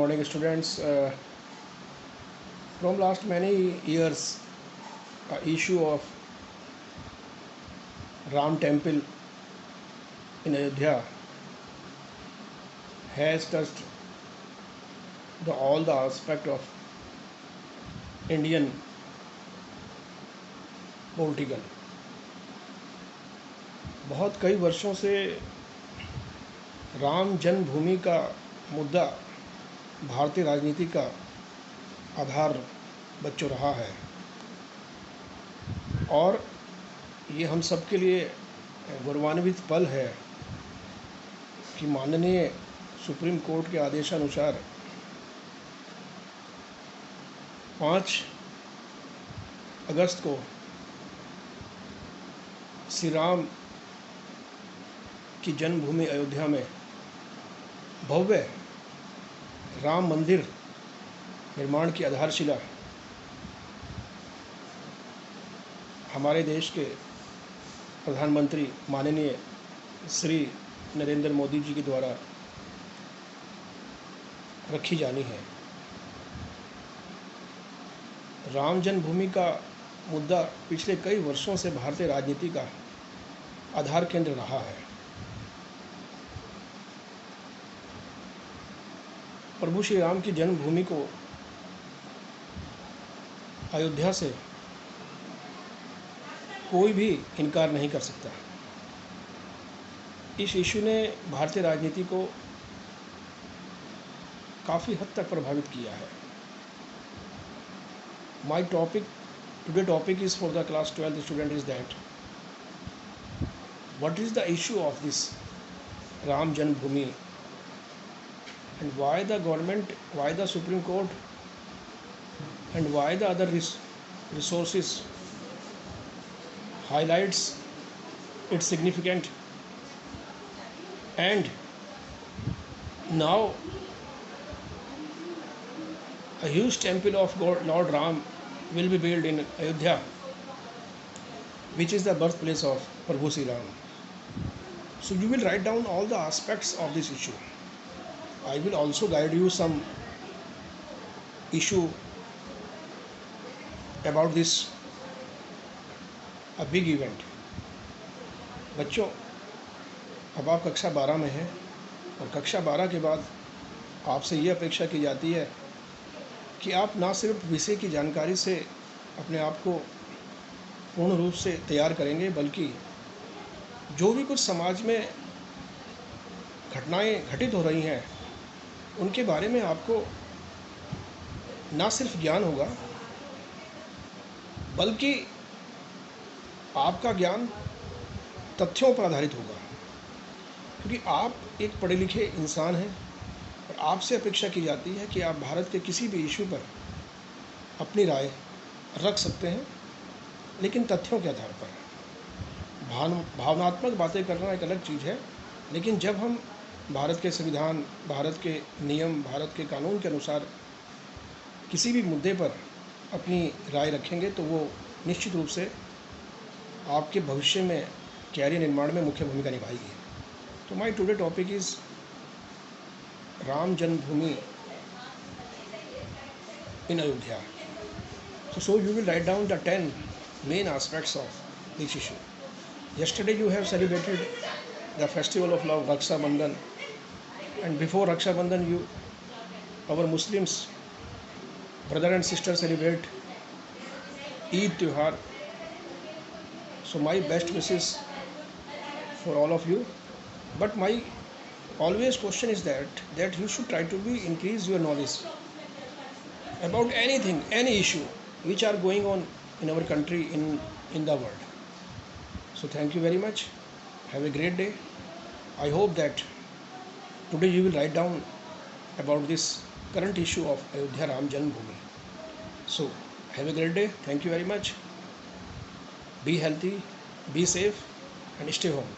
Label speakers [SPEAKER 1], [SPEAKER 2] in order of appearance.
[SPEAKER 1] morning, students. From last many years, issue of Ram Temple in Ayodhya has touched all the aspect of Indian political. बहुत कई वर्षों से राम जन्मभूमि का मुद्दा भारतीय राजनीति का आधार बच्चों रहा है और ये हम सब के लिए गौरवान्वित पल है कि माननीय सुप्रीम कोर्ट के आदेशानुसार 5 अगस्त को श्री राम की जन्मभूमि अयोध्या में भव्य राम मंदिर निर्माण की आधारशिला हमारे देश के प्रधानमंत्री माननीय श्री नरेंद्र मोदी जी के द्वारा रखी जानी है। राम जन्मभूमि का मुद्दा पिछले कई वर्षों से भारतीय राजनीति का आधार केंद्र रहा है। प्रभु श्री राम की जन्मभूमि को अयोध्या से कोई भी इनकार नहीं कर सकता। इस इशू ने भारतीय राजनीति को काफ़ी हद तक प्रभावित किया है। My topic is for the class 12th student is that what is the issue of this Ram Janmabhoomi and why the government, why the Supreme Court and why the other resources highlights its significant, and now a huge temple of Lord Ram will be built in Ayodhya, which is the birthplace of Prabhu Sri Ram. So you will write down all the aspects of this issue. I will also guide you some issue about this a big event. बच्चों, अब आप कक्षा 12 में हैं और कक्षा 12 के बाद आपसे ये अपेक्षा की जाती है कि आप ना सिर्फ विषय की जानकारी से अपने आप को पूर्ण रूप से तैयार करेंगे, बल्कि जो भी कुछ समाज में घटनाएं घटित हो रही हैं उनके बारे में आपको ना सिर्फ ज्ञान होगा, बल्कि आपका ज्ञान तथ्यों पर आधारित होगा, क्योंकि आप एक पढ़े लिखे इंसान हैं और आपसे अपेक्षा की जाती है कि आप भारत के किसी भी इशू पर अपनी राय रख सकते हैं, लेकिन तथ्यों के आधार पर। भावनात्मक बातें करना एक अलग चीज़ है, लेकिन जब हम भारत के संविधान, भारत के नियम, भारत के कानून के अनुसार किसी भी मुद्दे पर अपनी राय रखेंगे तो वो निश्चित रूप से आपके भविष्य में कैरियर निर्माण में मुख्य भूमिका निभाएगी। तो my today topic is Ram Janmabhoomi in Ayodhya. So you will write down the 10 main aspects of this issue. Yesterday you have celebrated the festival of love, Raksha Bandhan, and before Raksha Bandhan, our Muslims, brother and sister, celebrate Eid Tihar. So my best wishes for all of you. But my always question is that you should try to increase your knowledge about anything, any issue which are going on in our country, in the world. So thank you very much. Have a great day. I hope that today you will write down about this current issue of Ayodhya Ram Janmabhoomi. So have a great day. Thank you very much. Be healthy, be safe, and stay home.